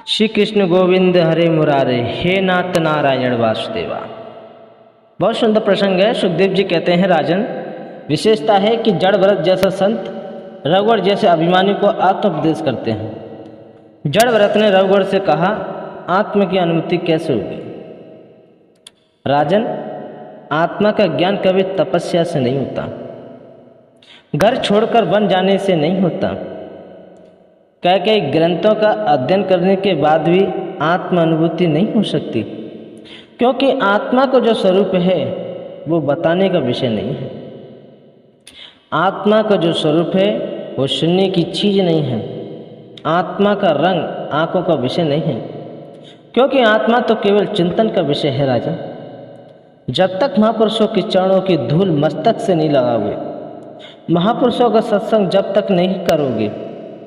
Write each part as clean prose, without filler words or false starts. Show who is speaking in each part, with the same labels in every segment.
Speaker 1: श्री कृष्ण गोविंद हरे मुरारे, हे नाथ नारायण वासुदेवा। बहुत सुंदर प्रसंग है। सुखदेव जी कहते हैं, राजन, विशेषता है कि जड़ भरत जैसा संत रघुवर जैसे अभिमानी को आत्मोपदेश करते हैं। जड़ भरत ने रघुवर से कहा, आत्मा की अनुभूति कैसे होगी? राजन, आत्मा का ज्ञान कभी तपस्या से नहीं होता, घर छोड़कर वन जाने से नहीं होता। कई ग्रंथों का अध्ययन करने के बाद भी आत्मा अनुभूति नहीं हो सकती, क्योंकि आत्मा का जो स्वरूप है वो बताने का विषय नहीं है। आत्मा का जो स्वरूप है वो सुनने की चीज नहीं है। आत्मा का रंग आंखों का विषय नहीं है, क्योंकि आत्मा तो केवल चिंतन का विषय है। राजा, जब तक महापुरुषों के चरणों की धूल मस्तक से नहीं लगाओगे, महापुरुषों का सत्संग जब तक नहीं करोगे,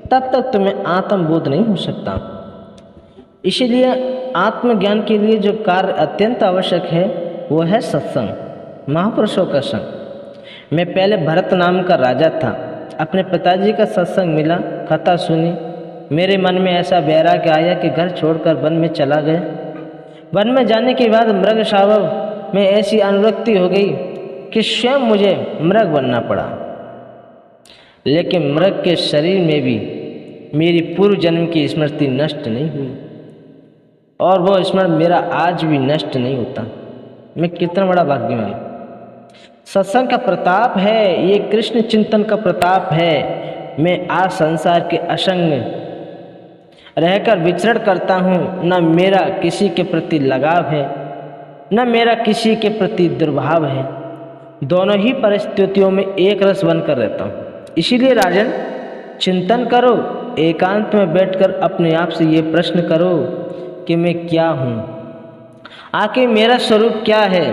Speaker 1: तब तक तुम्हें आत्मबोध नहीं हो सकता। इसीलिए आत्मज्ञान के लिए जो कार्य अत्यंत आवश्यक है वो है सत्संग, महापुरुषों का संग। मैं पहले भरत नाम का राजा था। अपने पिताजी का सत्संग मिला, कथा सुनी, मेरे मन में ऐसा वैराग्य आया कि घर छोड़कर वन में चला गया। वन में जाने के बाद मृग स्वभाव में ऐसी अनुरक्ति हो गई कि स्वयं मुझे मृग बनना पड़ा। लेकिन मृग के शरीर में भी मेरी पूर्व जन्म की स्मृति नष्ट नहीं हुई, और वो स्मरण मेरा आज भी नष्ट नहीं होता। मैं कितना बड़ा भाग्यवान। सत्संग का प्रताप है, ये कृष्ण चिंतन का प्रताप है। मैं आज संसार के असंग रहकर विचरण करता हूँ। न मेरा किसी के प्रति लगाव है, न मेरा किसी के प्रति दुर्भाव है। दोनों ही परिस्थितियों में एक रस बनकर रहता हूँ। इसीलिए राजन, चिंतन करो, एकांत में बैठकर अपने आप से ये प्रश्न करो कि मैं क्या हूँ, आखिर मेरा स्वरूप क्या है।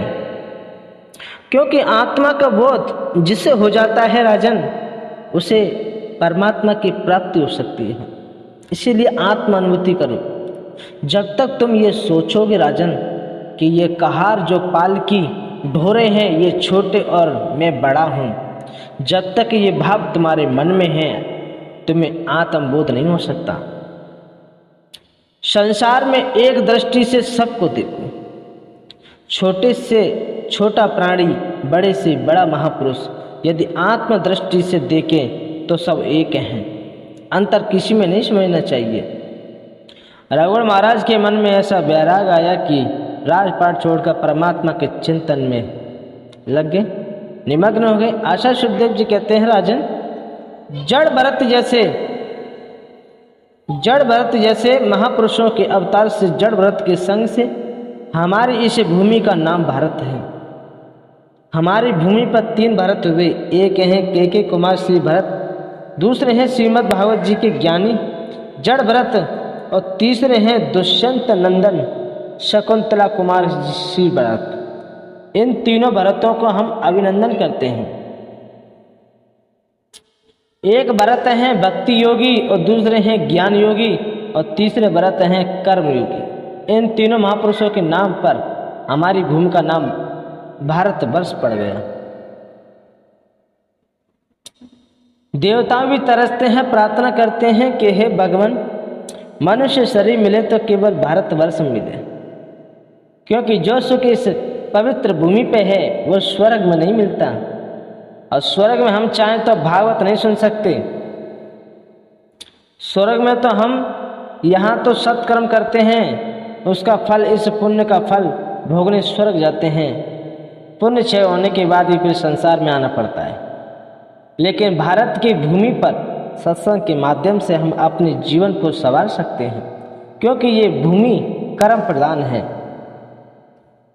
Speaker 1: क्योंकि आत्मा का बोध जिसे हो जाता है राजन, उसे परमात्मा की प्राप्ति हो सकती है। इसीलिए आत्मा अनुभूति करो। जब तक तुम ये सोचोगे राजन कि ये कहार जो पाल की ढोरे हैं ये छोटे और मैं बड़ा हूँ, जब तक ये भाव तुम्हारे मन में है, तुम्हें आत्मबोध नहीं हो सकता। संसार में एक दृष्टि से सबको देखो, छोटे से छोटा प्राणी, बड़े से बड़ा महापुरुष। यदि आत्म दृष्टि से देखें तो सब एक हैं, अंतर किसी में नहीं समझना चाहिए। रघुवर महाराज के मन में ऐसा वैराग आया कि राजपाट छोड़कर परमात्मा के चिंतन में लग गए, निमग्न हो गए। आशा सुखदेव जी कहते हैं, राजन, जड़ भरत जैसे महापुरुषों के अवतार से, जड़ भरत के संग से हमारी इस भूमि का नाम भारत है। हमारी भूमि पर 3 भरत हुए। एक हैं केके कुमार श्री भरत, दूसरे हैं श्रीमद् भागवत जी के ज्ञानी जड़ भरत, और तीसरे हैं दुष्यंत नंदन शकुंतला कुमार श्री भरत। इन तीनों भरतों को हम अभिनंदन करते हैं। एक भरत हैं भक्ति योगी, और दूसरे हैं ज्ञान योगी, और तीसरे भरत हैं कर्म योगी। इन तीनों महापुरुषों के नाम पर हमारी भूमि का नाम भारतवर्ष पड़ गया। देवता भी तरसते हैं, प्रार्थना करते हैं कि हे भगवान, मनुष्य शरीर मिले तो केवल भारतवर्ष मिले, क्योंकि जो सुख इस पवित्र भूमि पे है वो स्वर्ग में नहीं मिलता। और स्वर्ग में हम चाहें तो भागवत नहीं सुन सकते। स्वर्ग में तो हम यहाँ तो सत्कर्म करते हैं, उसका फल, इस पुण्य का फल भोगने स्वर्ग जाते हैं। पुण्य क्षय होने के बाद ही फिर संसार में आना पड़ता है। लेकिन भारत की भूमि पर सत्संग के माध्यम से हम अपने जीवन को संवार सकते हैं, क्योंकि ये भूमि कर्म प्रधान है।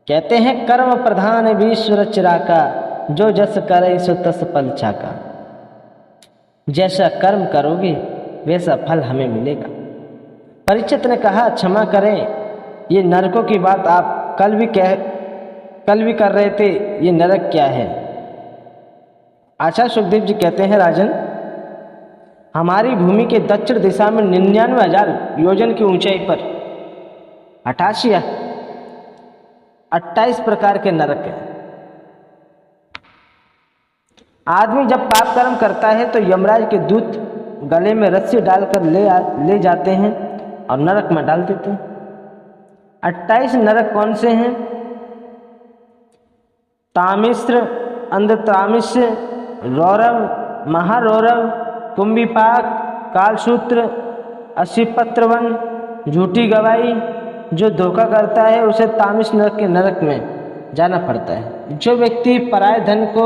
Speaker 1: कहते हैं, कर्म प्रधान विश्व रचरा का, जो जस करे सो तस फल छाका। जैसा कर्म करोगे वैसा फल हमें मिलेगा। परीक्षित ने कहा, क्षमा करें, ये नरकों की बात आप कल भी कर रहे थे, ये नरक क्या है? आचार्य सुखदेव जी कहते हैं, राजन, हमारी भूमि के दक्षिण दिशा में 99,000 योजन की ऊंचाई पर 28 प्रकार के नरक हैं। आदमी जब पाप कर्म करता है तो यमराज के दूत गले में रस्सी डालकर ले जाते हैं और नरक में डाल देते हैं। 28 नरक कौन से हैं? तामिश्र, अंधतामिश्र, रौरव, महारौरव, कुंभिपाक, कालसूत्र, असिपत्रवन, झूठी गवाही। जो धोखा करता है उसे तामिश्र नरक के नरक में जाना पड़ता है। जो व्यक्ति पराये धन को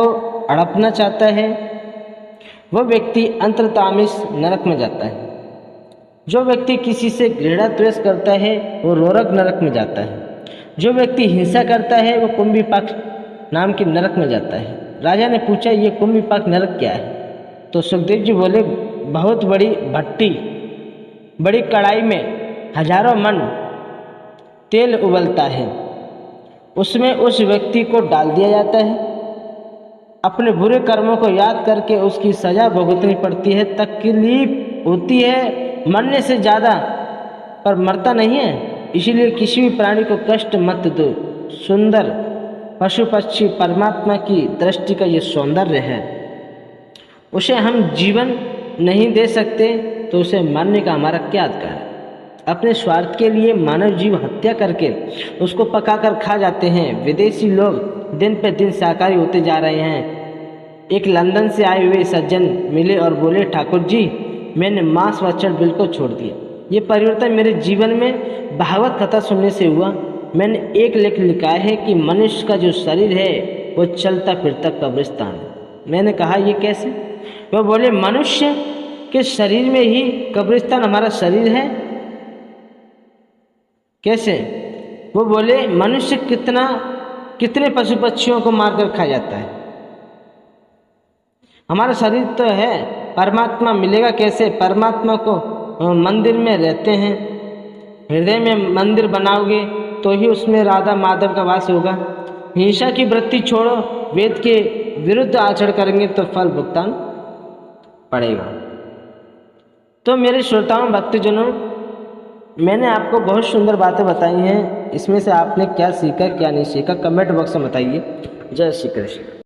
Speaker 1: हड़पना चाहता है वह व्यक्ति अंतर्तामिश्र नरक में जाता है। जो व्यक्ति किसी से घृणा द्वेष करता है वो रोरक नरक में जाता है। जो व्यक्ति हिंसा करता है वो कुंभिपाक नाम के नरक में जाता है। राजा ने पूछा, ये कुंभिपाक नरक क्या है? तो सुखदेव जी बोले, बहुत बड़ी भट्टी, बड़ी कढ़ाई में हजारों मन तेल उबलता है, उसमें उस व्यक्ति को डाल दिया जाता है। अपने बुरे कर्मों को याद करके उसकी सजा भुगतनी पड़ती है। तकलीफ होती है मरने से ज़्यादा, पर मरता नहीं है। इसीलिए किसी भी प्राणी को कष्ट मत दो। सुंदर पशु पक्षी परमात्मा की दृष्टि का ये सौंदर्य है। उसे हम जीवन नहीं दे सकते तो उसे मारने का हमारा क्या अधिकार है? अपने स्वार्थ के लिए मानव जीव हत्या करके उसको पकाकर खा जाते हैं। विदेशी लोग दिन पे दिन शाकाहारी होते जा रहे हैं। एक लंदन से आए हुए सज्जन मिले और बोले, ठाकुर जी, मैंने मांस व चट बिल्कुल छोड़ दिया। ये परिवर्तन मेरे जीवन में भागवत कथा सुनने से हुआ। मैंने एक लेख लिखा है कि मनुष्य का जो शरीर है वो चलता फिरता कब्रिस्तान है। मैंने कहा, ये कैसे? वह बोले, मनुष्य के शरीर में ही कब्रिस्तान हमारा शरीर है। कैसे? वो बोले, मनुष्य कितने पशु पक्षियों को मारकर खा जाता है। हमारा शरीर तो है, परमात्मा मिलेगा कैसे? परमात्मा को मंदिर में रहते हैं। हृदय में मंदिर बनाओगे तो ही उसमें राधा माधव का वास होगा। हिंसा की वृत्ति छोड़ो, वेद के विरुद्ध आचरण करेंगे तो फल भुगतान पड़ेगा। तो मेरे श्रोताओं भक्तजनों, मैंने आपको बहुत सुंदर बातें बताई हैं। इसमें से आपने क्या सीखा क्या नहीं सीखा, कमेंट बॉक्स में बताइए। जय श्री कृष्ण।